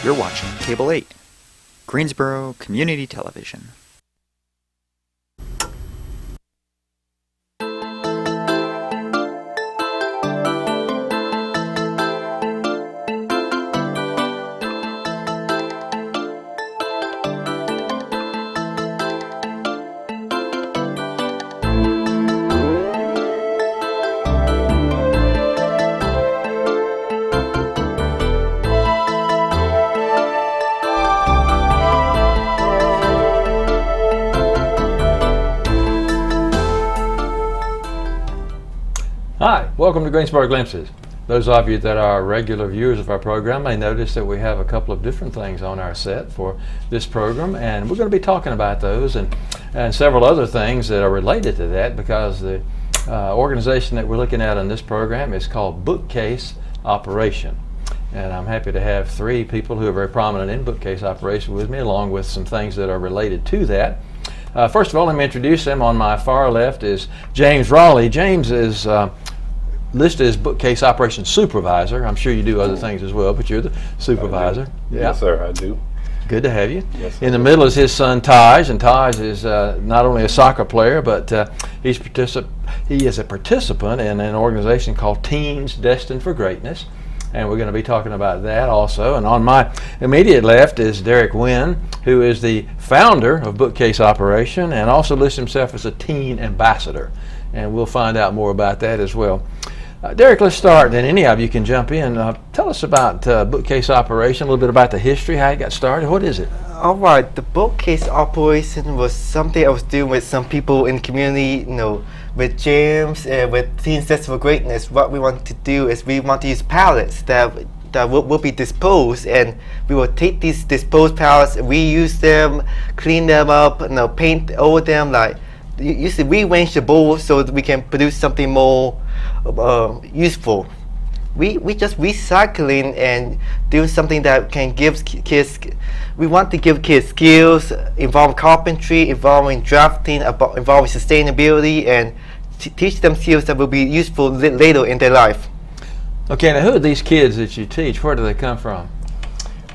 You're watching Cable 8, Greensboro Community Television. Hi, welcome to Greensboro Glimpses. Those of you that are regular viewers of our program may notice that we have a couple of different things on our set for this program, and we're going to be talking about those and several other things that are related to that, because the organization that we're looking at on this program is called Bookcase Operation. And I'm happy to have three people who are very prominent in Bookcase Operation with me, along with some things that are related to that. First of all, let me introduce him. On my far left is James Raleigh. James is listed as Bookcase Operations Supervisor. I'm sure you do other things as well, but you're the supervisor. Yeah. Yes, sir, I do. Good to have you. Yes, in the middle is his son Taj, and Taj is not only a soccer player, but he is a participant in an organization called Teens Destined for Greatness, and we're going to be talking about that also. And on my immediate left is Derek Wynn, who is the founder of Bookcase Operation and also lists himself as a teen ambassador, and we'll find out more about that as well. Derek, let's start, and any of you can jump in. Tell us about Bookcase Operation, a little bit about the history, how it got started. What is it? All right, the Bookcase Operation was something I was doing with some people in the community, with James and with Teens Destined for Greatness. What we want to do is we want to use pallets that will be disposed, and we will take these disposed pallets and reuse them, clean them up, paint over them, usually rearrange the bowls so that we can produce something more useful. We just recycling and doing something that can give kids. We want to give kids skills involving carpentry, involving drafting, involving sustainability, and teach them skills that will be useful later in their life. Okay, now who are these kids that you teach? Where do they come from?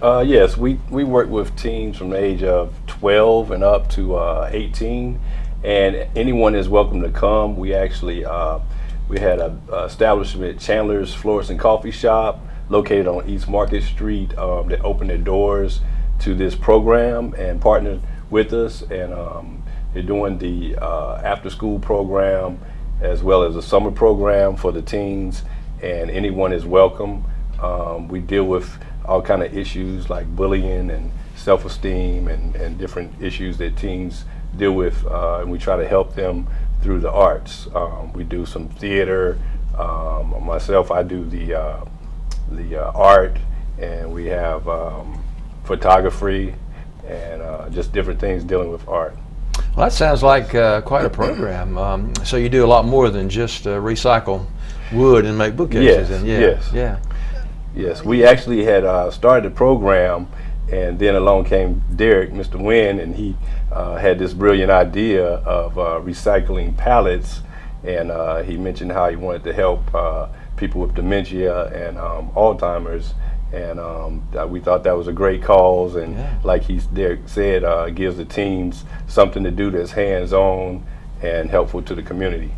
Yes, we work with teens from the age of 12 and up to 18, and anyone is welcome to come. We actually we had an establishment, Chandler's Florist and Coffee Shop, located on East Market Street, that opened their doors to this program and partnered with us, and they're doing the after-school program as well as a summer program for the teens, and anyone is welcome. We deal with all kind of issues like bullying and self-esteem and different issues that teens deal with, and we try to help them through the arts. We do some theater. Myself, I do the art, and we have photography and just different things dealing with art. Well, that sounds like quite a program. So you do a lot more than just recycle wood and make bookcases. Yes. We actually had started the program, and then along came Derek, Mr. Wynn, and he had this brilliant idea of recycling pallets, and he mentioned how he wanted to help people with dementia and Alzheimer's, and we thought that was a great cause, and like Derek said, gives the teens something to do that's hands-on and helpful to the community.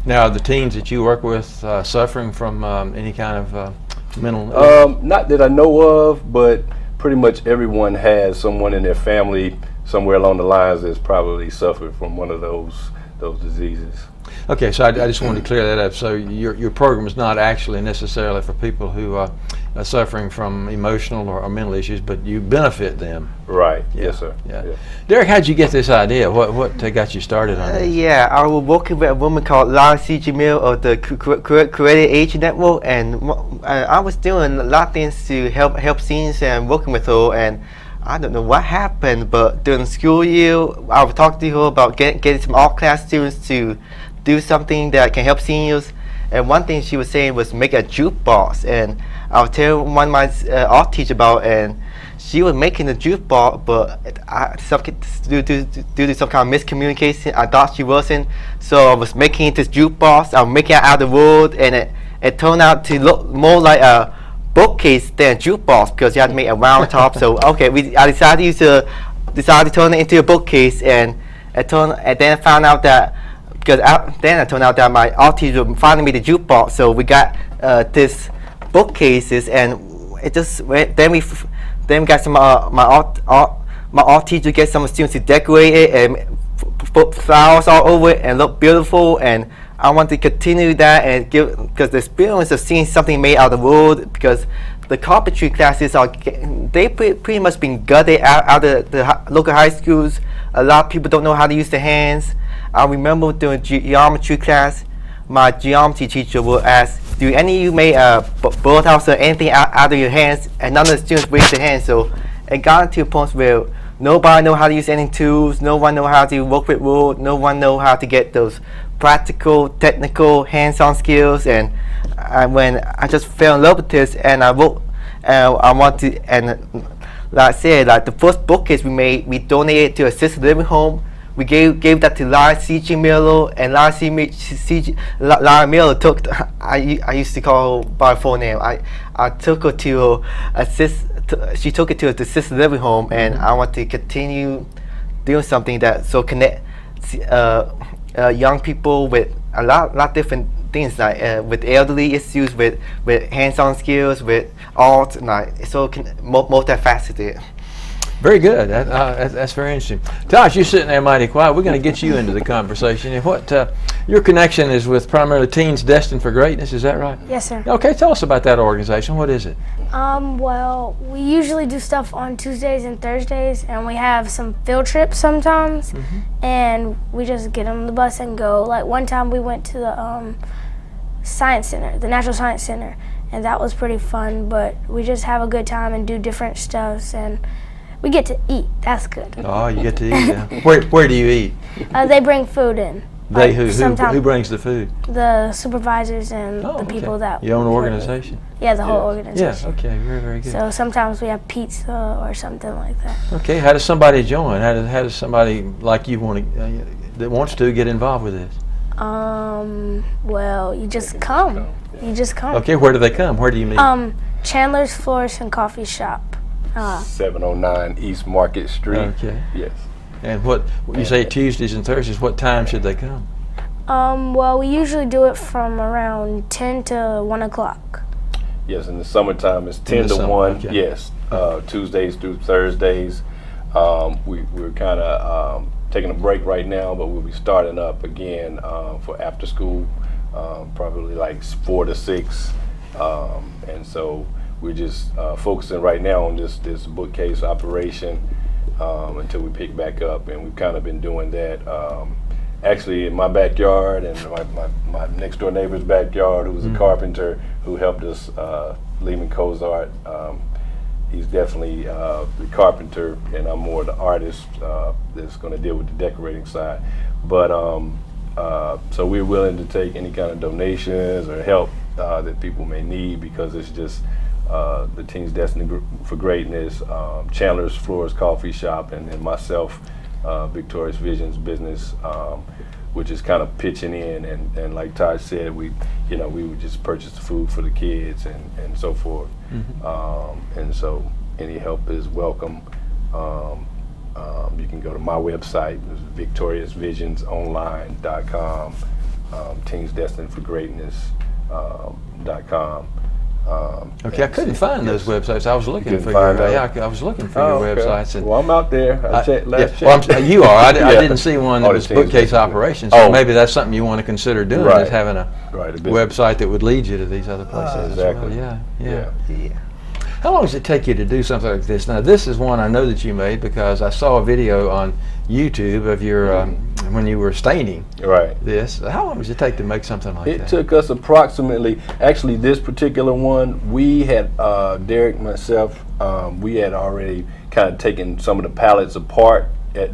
Now, are the teens that you work with suffering from any kind of mental? Not that I know of, but pretty much everyone has someone in their family somewhere along the lines that's probably suffered from one of those diseases. Okay, so I just wanted to clear that up. So your program is not actually necessarily for people who are suffering from emotional or mental issues, but you benefit them. Right. Yes, sir. Yeah. Derek, how'd you get this idea? What got you started on this? I was working with a woman called Lara C. Jamil of the Creative Age Network, and I was doing a lot of things to help seniors and working with her, and I don't know what happened, but during the school year, I was talking to her about getting some art class students to do something that can help seniors. And one thing she was saying was make a jukebox, and I was telling one of my art teachers about, and she was making a jukebox, but due to some kind of miscommunication, I thought she wasn't. So I was making this jukebox. I was making it out of wood, and it turned out to look more like a bookcase than a jukebox because you had to make a round top. So okay, I decided to turn it into a bookcase, and then I found out that then it turned out that my art teacher finally made the jukebox. So we got this bookcases, and it just then we got some my art teacher get some students to decorate it and put flowers all over it and look beautiful. And I want to continue that and because the experience of seeing something made out of wood, because the carpentry classes they pretty much been gutted out of the local high schools. A lot of people don't know how to use their hands. I remember during geometry class, my geometry teacher would ask, "Do any of you make a birdhouse or anything out of your hands?" And none of the students raised their hands. So it got to a point where nobody know how to use any tools. No one know how to work with wood. No one know how to get those practical, technical, hands-on skills. And when I just fell in love with this, and I wrote, I want to, and like I said, like the first bookcase we made, we donated to assisted living home. We gave that to Larry C.G. Miller, and Larry Miller took. I used to call her by full name. I took her to she took it to the assisted living home, and I want to continue doing something that connect young people with a lot different things, like with elderly issues, with hands-on skills, with art, like so multifaceted. Very good. That's very interesting. Tosh, you're sitting there mighty quiet. We're going to get you into the conversation. And what your connection is with primarily Teens Destined for Greatness, is that right? Yes, sir. Okay, tell us about that organization. What is it? Well, we usually do stuff on Tuesdays and Thursdays, and we have some field trips sometimes, and we just get on the bus and go. Like one time we went to the Science Center, the Natural Science Center, and that was pretty fun, but we just have a good time and do different stuffs, and we get to eat. That's good. Oh, you get to eat. Yeah. Where do you eat? They bring food in. They who brings the food? The supervisors and the people that. Your own organization? Yeah, the whole organization. Yeah. Okay. Very, very good. So sometimes we have pizza or something like that. Okay. How does somebody join? How does somebody like you that wants to get involved with this? Well, you just come. You just come. Okay. Where do they come? Where do you meet? Chandler's Florist and Coffee Shop. 709 East Market Street. Okay. Yes. And what you say Tuesdays and Thursdays? What time should they come? Well, we usually do it from around 10 to 1 o'clock. Yes, in the summertime it's 10 to 1. Okay. Yes, Tuesdays through Thursdays. We're kind of taking a break right now, but we'll be starting up again for after school, probably like 4 to 6, and so we're just focusing right now on this bookcase operation until we pick back up, and we've kind of been doing that actually in my backyard and my next door neighbor's backyard, who's a carpenter who helped us, Lehman Cozart. He's definitely the carpenter, and I'm more the artist that's going to deal with the decorating side. But so we're willing to take any kind of donations or help that people may need, because it's just the Teens Destined for Greatness, Chandler's Florist Coffee Shop, and then myself, Victorious Visions Business, which is kind of pitching in, and like Todd said, we would just purchase the food for the kids and so forth. And so any help is welcome. You can go to my website, victoriousvisionsonline.com, Teens Destined for Greatness.com. Okay, I couldn't find those websites. I was looking for your I was looking for your websites. And well, I'm out there. I checked last check. Well, you are. I didn't see one that was Bookcase Operations. So maybe that's something you want to consider doing, is having a website that would lead you to these other places. Exactly. Well. Yeah. How long does it take you to do something like this? Now, this is one I know that you made because I saw a video on YouTube of your when you were staining this. How long does it take to make something like that? It took us approximately, actually this particular one, we had, Derek, myself, we had already kind of taken some of the pallets apart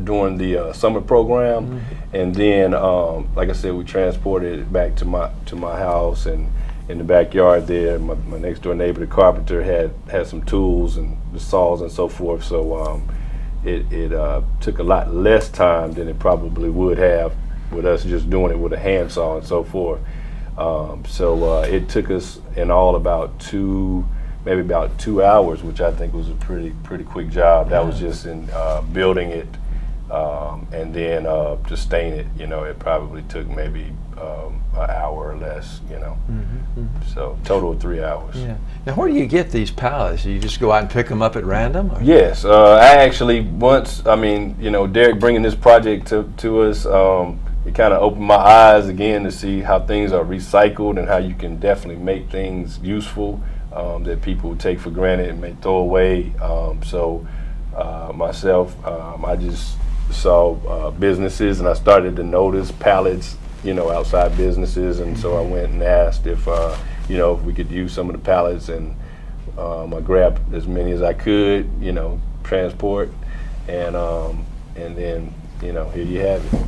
during the summer program, and then like I said, we transported it back to my house, and in the backyard there, my next door neighbor, the carpenter, had some tools and the saws and so forth, so it took a lot less time than it probably would have with us just doing it with a handsaw and so forth. So it took us in all about two maybe about 2 hours, which I think was a pretty quick job. That was just in building it, and then to stain it. It probably took maybe an hour or less. So total of 3 hours. Yeah. Now, where do you get these pallets? You just go out and pick them up at random? Or? Yes, I actually Derek bringing this project to us, it kind of opened my eyes again to see how things are recycled and how you can definitely make things useful that people take for granted and may throw away. Myself, I just saw businesses, and I started to notice pallets, outside businesses, and so I went and asked if if we could use some of the pallets, and I grabbed as many as I could, transport, and then here you have it.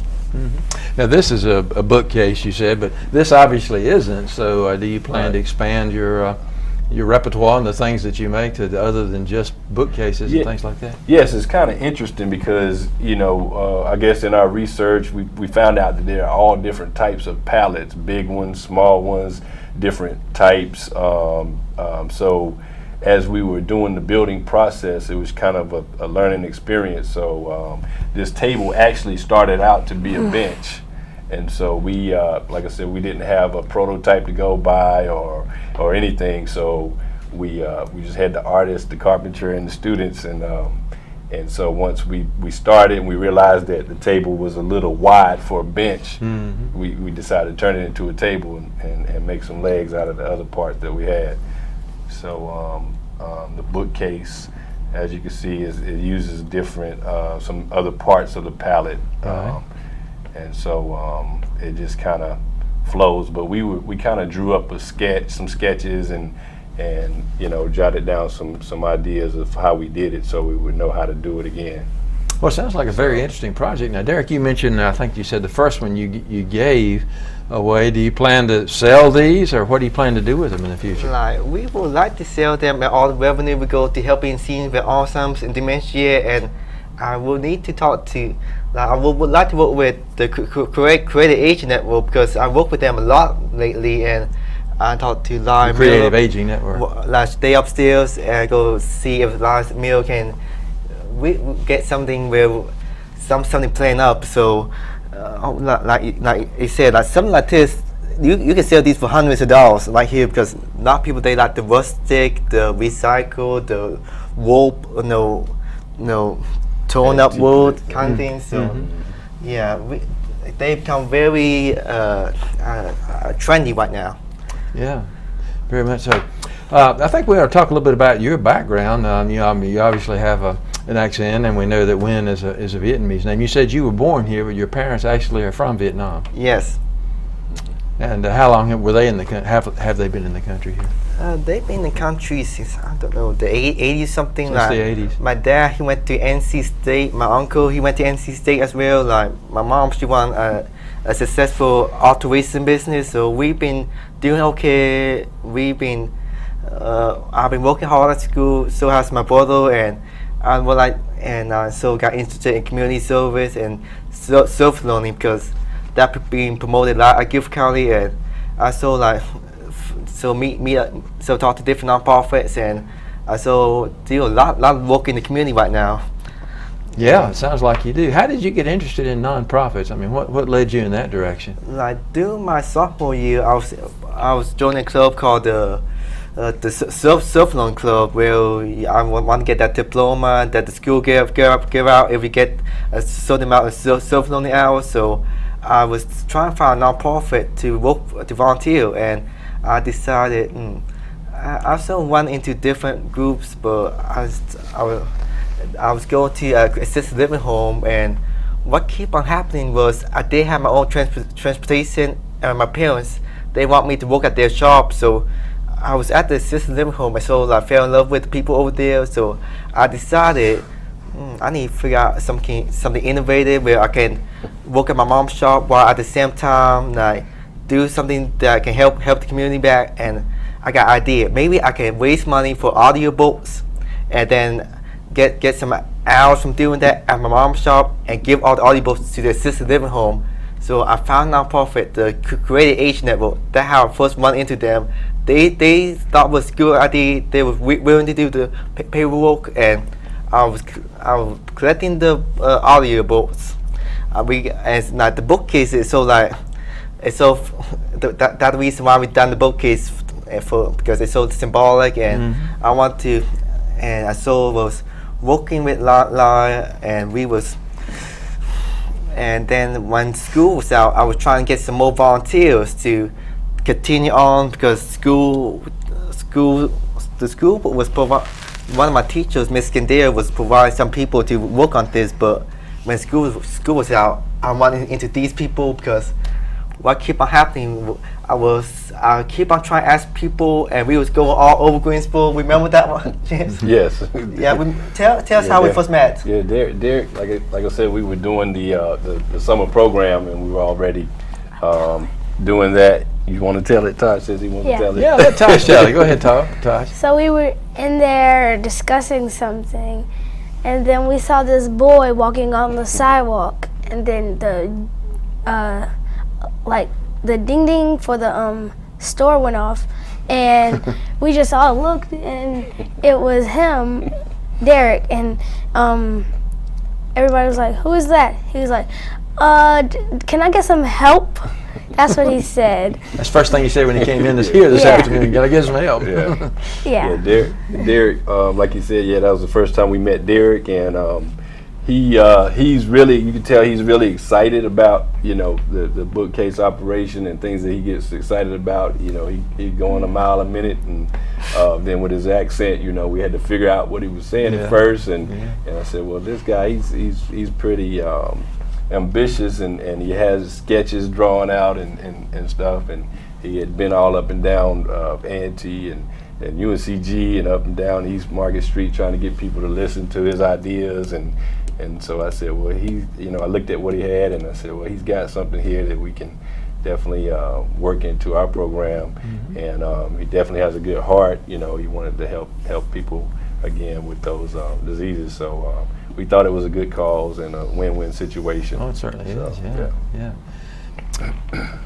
Now, this is a bookcase, you said, but this obviously isn't. So, do you plan to expand your repertoire and the things that you make to other than just bookcases and things like that? Yes, it's kind of interesting because I guess in our research we found out that there are all different types of pallets, big ones, small ones, different types. So as we were doing the building process, it was kind of a learning experience. So this table actually started out to be a bench. And so we, like I said, we didn't have a prototype to go by or anything. So we just had the artist, the carpenter, and the students. And so once we started and we realized that the table was a little wide for a bench, we decided to turn it into a table and make some legs out of the other part that we had. So the bookcase, as you can see, it uses different, some other parts of the palette. And so it just kind of flows. But we kind of drew up some sketches, and jotted down some ideas of how we did it, so we would know how to do it again. Well, it sounds like a very interesting project. Now, Derek, you mentioned, I think you said the first one you gave away. Do you plan to sell these, or what do you plan to do with them in the future? We would like to sell them, and all the revenue will go to helping seniors with Alzheimer's and dementia. And I will need to talk to. I would like to work with the Creative Aging Network, because I work with them a lot lately, and I talked to Lyle Creative Aging Network. Stay upstairs and go see if Lyle Mill can we get something where something planned up. So like you said, like something like this, you can sell these for hundreds of dollars right here, because a lot of people, they like the rustic, the recycled, the rope, torn up wood kind of thing. So yeah, they become very trendy right now. Yeah, very much so. I think we ought to talk a little bit about your background. You obviously have an accent, and we know that Nguyen is a Vietnamese name. You said you were born here, but your parents actually are from Vietnam. Yes. And how long were they in the have they been in the country here? They've been in the country since, I don't know, the 80s something. Since the 80s. My dad, he went to NC State. My uncle, he went to NC State as well. Like my mom, she won a successful auto racing business. So we've been doing okay. I've been working hard at school. So has my brother, and so got interested in community service and self-learning, because that being promoted a lot at Guilford County, and I saw talk to different nonprofits, and I do a lot of work in the community right now. Yeah, it sounds like you do. How did you get interested in nonprofits? I mean, what led you in that direction? Like during my sophomore year, I was joining a club called the self-learning club, where I want to get that diploma that the school give out if we get a certain amount of self-learning hours. So I was trying to find a nonprofit to volunteer, and I decided I also went into different groups, but I was going to assisted living home, and what kept on happening was I did have my own transportation, and my parents, they want me to work at their shop. So I was at the assisted living home, and so I fell in love with the people over there. So I decided I need to figure out something innovative where I can work at my mom's shop while at the same time do something that can help the community back. And I got an idea. Maybe I can raise money for audiobooks, and then get some hours from doing that at my mom's shop, and give all the audiobooks to the assisted living home. So I found nonprofit, the Creative Age Network. That's how I first run into them. They thought it was a good idea. They were willing to do the paperwork, and I was collecting the audio books. And like the bookcase is so like it's so that reason why we done the bookcase because it's so symbolic, and I want to, and I so was working with Laura, and we was. And then when school was out, I was trying to get some more volunteers to continue on because the school was one of my teachers, Miss Skandera, was providing some people to work on this. But when school was out, I wanted into these people because what kept on happening, I keep on trying to ask people, and we was going all over Greensboro. Remember that one, James? Yes. Yeah. Tell us how we first met. Yeah, Derek, like I said, we were doing the summer program, and we were already doing that. You want to tell it? Tosh says he wants to tell it. Yeah, let Tosh tell it. Go ahead, Tosh. So we were in there discussing something, and then we saw this boy walking on the sidewalk, and then the ding ding for the store went off, and we just all looked, and it was him, Derek, and everybody was like, "Who is that?" He was like, "Can I get some help?" That's what he said. That's the first thing he said when he came in this afternoon. Gotta get some help. Yeah. Yeah. Derek, like you said, that was the first time we met Derek, and he's really, you can tell he's really excited about, the bookcase operation and things that he gets excited about. He's going a mile a minute, and then with his accent, we had to figure out what he was saying at first, and I said, well, this guy, he's pretty ambitious, and he has sketches drawn out and stuff, and he had been all up and down A&T and UNCG and up and down East Market Street trying to get people to listen to his ideas, and so I said, well, I looked at what he had, and I said, well, he's got something here that we can definitely work into our program, and he definitely has a good heart. He wanted to help people again with those diseases, so we thought it was a good cause and a win-win situation. Oh, it certainly is. Yeah.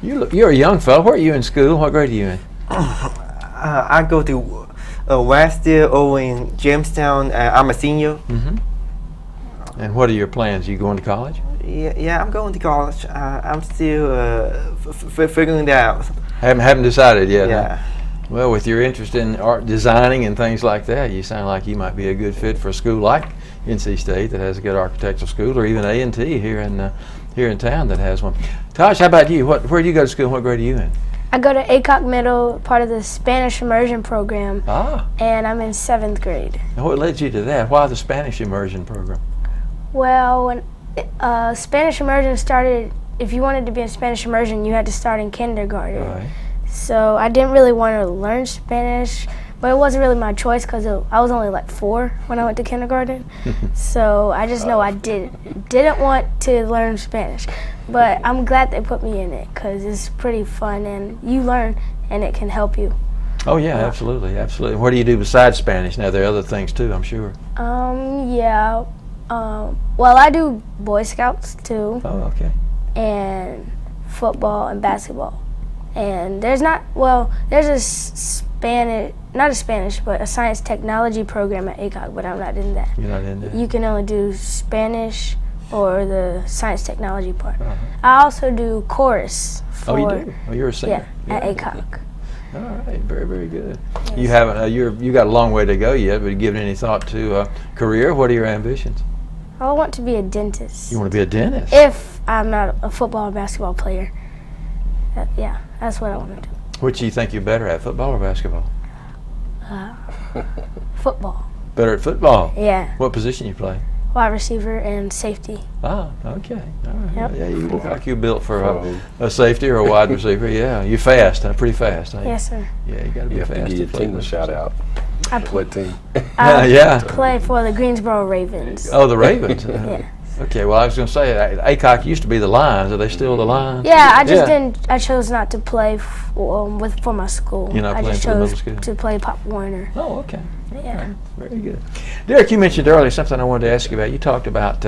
You're a young fellow. Where are you in school? What grade are you in? I go to Westdale over in Jamestown. I'm a senior. And what are your plans? You going to college? Yeah, I'm going to college. I'm still figuring it out. Haven't decided yet. Yeah. Huh? Well, with your interest in art designing and things like that, you sound like you might be a good fit for a school like NC State that has a good architectural school, or even A&T here in town that has one. Tosh, how about you? Where do you go to school? What grade are you in? I go to ACOC Middle, part of the Spanish immersion program, and I'm in 7th grade. And what led you to that? Why the Spanish immersion program? Well, when Spanish immersion started, if you wanted to be in Spanish immersion, you had to start in kindergarten. Right. So I didn't really want to learn Spanish, but it wasn't really my choice because I was only like 4 when I went to kindergarten. So I just know I didn't want to learn Spanish. But I'm glad they put me in it because it's pretty fun, and you learn, and it can help you. Oh yeah, absolutely. What do you do besides Spanish? Now there are other things too, I'm sure. Yeah. Well, I do Boy Scouts too. Oh, okay. And football and basketball. And there's a Spanish, but a science technology program at ACOG, but I'm not in that. You're not in that? You can only do Spanish or the science technology part. I also do chorus. You do? Oh, you're a singer. Yeah, at ACOG. All right, very, very good. Yes. You haven't. You got a long way to go yet, but given any thought to career? What are your ambitions? I want to be a dentist. You want to be a dentist? If I'm not a football or basketball player. That's what I want to do. Which do you think you're better at, football or basketball? Football. Better at football? Yeah. What position you play? Wide receiver and safety. Ah, okay. All right. Yep. Yeah, you look like you're built for a safety or a wide receiver. Yeah, you're fast, pretty fast. Yes, sir. Yeah, you got to be You have fast. to give your team a shout out. What team? I Yeah. play for the Greensboro Ravens. Oh, the Ravens. Yeah. Okay, well, I was going to say, ACOC used to be the Lions. Are they still the Lions? Yeah, I just didn't. I chose not to play for my school. You're not I playing just for the chose middle school? to play Pop Warner. Oh, okay. Yeah. Very good. Derek, you mentioned earlier something I wanted to ask you about. You talked about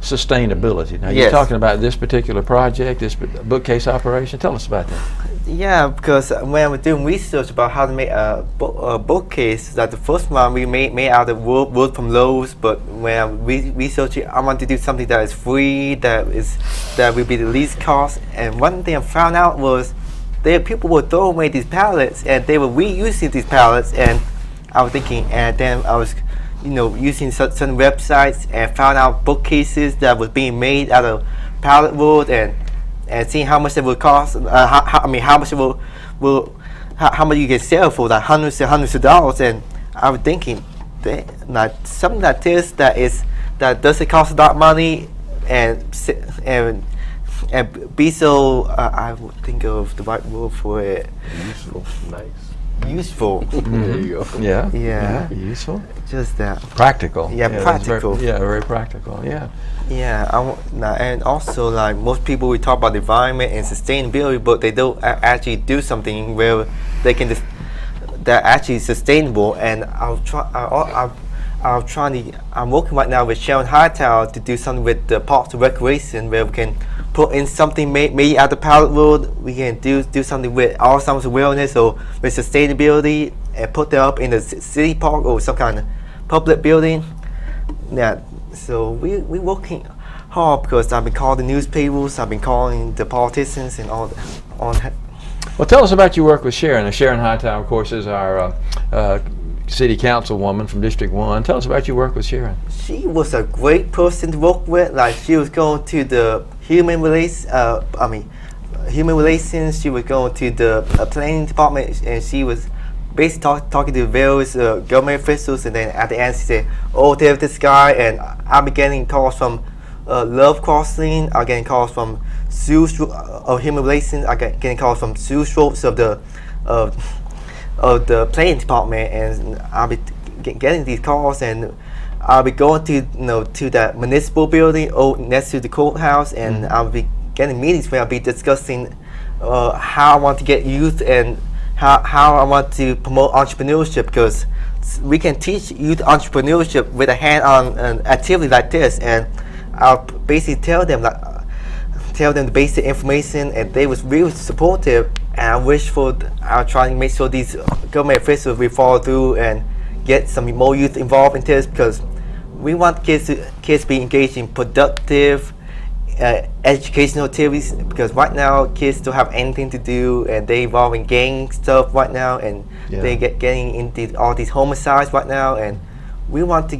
sustainability. Now, you're Yes. talking about this particular project, this bookcase operation. Tell us about that. Yeah, because when I was doing research about how to make a bookcase, that the first one we made out of wood from Lowe's, but when I researched it, I wanted to do something that is free, that will be the least cost. And one thing I found out was people were throwing away these pallets, and they were reusing these pallets. And I was thinking, and then I was, using certain websites and found out bookcases that was being made out of pallet wood and seeing how much it would cost. How much it will how much you can sell for, like hundreds and hundreds of dollars. And I was thinking, like something like this that doesn't cost a lot of money and be so. I would think of the right word for it. Useful. Nice. Useful. There you go. Yeah. Useful. Just that. Practical. Yeah, that's practical. Very practical. Yeah. Yeah, and also like most people, we talk about the environment and sustainability, but they don't actually do something where they can that actually sustainable. And I'm working right now with Sharon Hightower to do something with the Parks and Recreation, where we can put in something made out of pallet wood. We can do something with Alzheimer's awareness or with sustainability and put them up in the city park or some kind of public building. Yeah. So we working hard because I've been calling the newspapers, I've been calling the politicians and all that. Well, tell us about your work with Sharon. Now, Sharon Hightower, of course, is our city councilwoman from District 1. Tell us about your work with Sharon. She was a great person to work with. Like, she was going to the human relations. She was going to the planning department, and she was basically talking to various government officials. And then at the end, she said, "Oh, there's this guy," and I've been getting calls from Love Crossing. I'm getting calls from human relations. I'm getting calls from Sue Schwartz of the planning department, and I'll be getting these calls, and I'll be going to that municipal building next to the courthouse, and I'll be getting meetings where I'll be discussing how I want to get youth and how I want to promote entrepreneurship, because we can teach youth entrepreneurship with a hand-on activity like this. And I'll basically tell them the basic information, and they was really supportive. And I'll try to make sure these government officials will follow through and get some more youth involved in this, because we want kids to be engaged in productive educational activities, because right now kids don't have anything to do, and they involve in gang stuff right now, and they getting into all these homicides right now. And we want to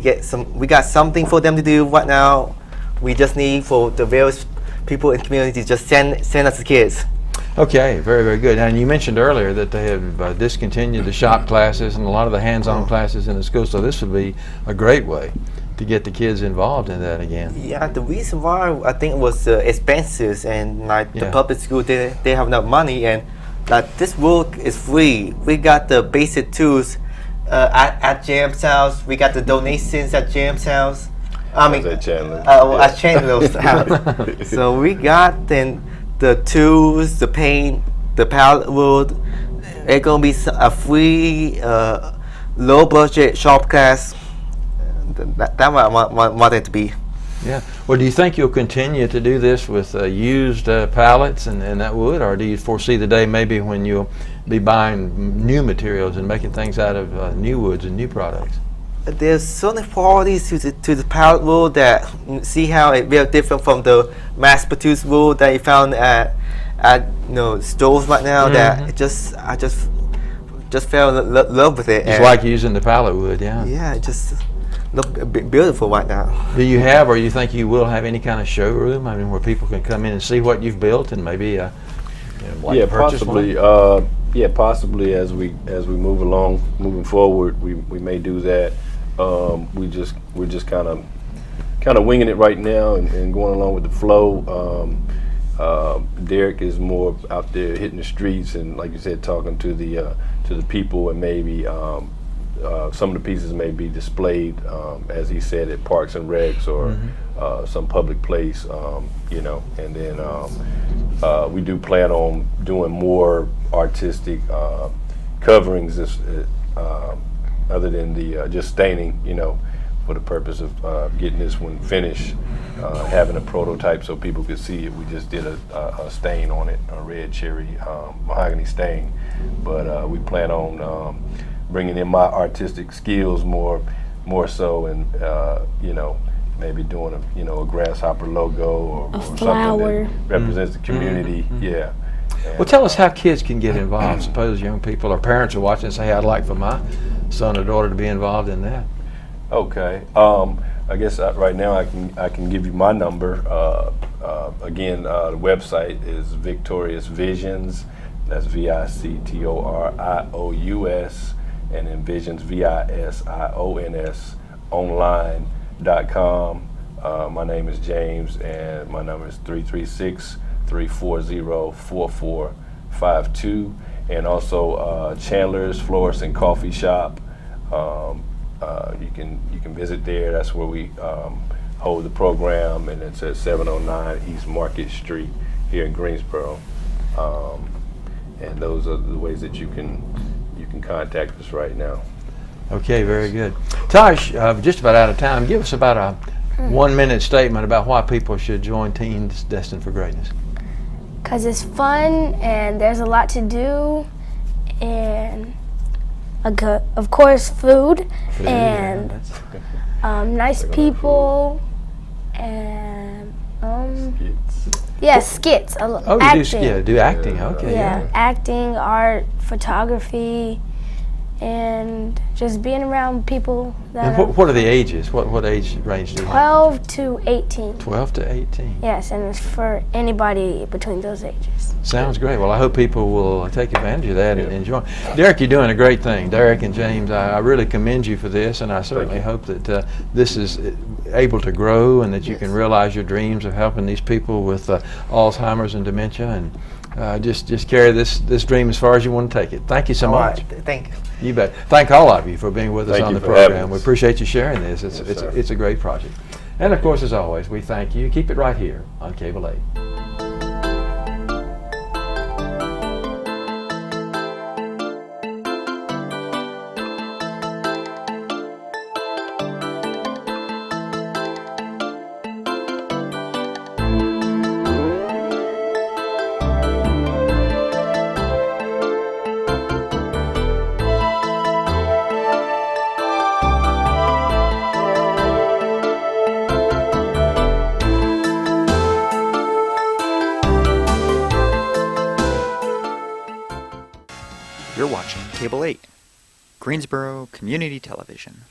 we got something for them to do right now. We just need for the various people in the community to just send us the kids. Okay, very, very good. And you mentioned earlier that they have discontinued the shop classes and a lot of the hands-on classes in the school, so this would be a great way to get the kids involved in that again. Yeah, the reason why I think was expenses, and like the public school, they have enough money, and like this work is free. We got the basic tools at Jam's house. We got the donations at Jam's house. At Chandler. At Chandler's house. So we got then the tools, the paint, the pallet wood. It's gonna be a free, low budget shop class. That's what I want it to be. Yeah. Well, do you think you'll continue to do this with used pallets and that wood, or do you foresee the day maybe when you'll be buying new materials and making things out of new woods and new products? There's certain qualities to the pallet wood that see how it very different from the mass-produced wood that you found at stores right now. That I just fell in love with it. Just like using the pallet wood, yeah. Yeah, it just look beautiful right now. Do you have, or you think you will have, any kind of showroom? I mean, where people can come in and see what you've built and maybe purchase possibly. one? Possibly as we moving forward, we may do that. We're just kind of winging it right now and going along with the flow. Derek is more out there hitting the streets and, like you said, talking to the people, and maybe some of the pieces may be displayed, as he said, at Parks and Recs or some public place, you know. And then we do plan on doing more artistic coverings, other than the just staining, you know, for the purpose of getting this one finished, having a prototype so people could see it. We just did a stain on it, a red cherry mahogany stain. But we plan on bringing in my artistic skills more so, and you know, maybe doing a grasshopper logo or something flower that represents the community. Yeah. And, Well, tell us how kids can get involved. Suppose young people or parents are watching and say, I'd like for my son or daughter to be involved in that. Okay. I guess right now I can give you my number. Again, the website is Victorious Visions. That's VICTORIOUS, and then Visions, VISIONS, online.com. My name is James, and my number is 336-340-4452. And also Chandler's Florist and Coffee Shop. You can visit there. That's where we hold the program, and it's at 709 East Market Street here in Greensboro. And those are the ways that you can contact us right now. Okay, very good. Tosh, just about out of time. Give us about a 1-minute statement about why people should join Teens Destined for Greatness. Because it's fun and there's a lot to do, and of course food and nice people and skits. Oh, you acting. do acting. Okay. Yeah, acting, art, photography, and just being around people that And what are the ages? What age range do you have? 12 to 18. 12 to 18. Yes, and it's for anybody between those ages. Sounds great. Well, I hope people will take advantage of that and enjoy. Derek, you're doing a great thing. Derek and James, I really commend you for this, and I certainly hope that this is able to grow and that you can realize your dreams of helping these people with Alzheimer's and dementia, and just carry this dream as far as you want to take it. Thank you so much. Right. Thank you. You bet. Thank all of you for being with us Thank on you the for having program. We us. appreciate you sharing this. It's Yes, sir. it's a great project. And of course, as always, we thank you. Keep it right here on Cable 8. You're watching Cable 8, Greensboro Community Television.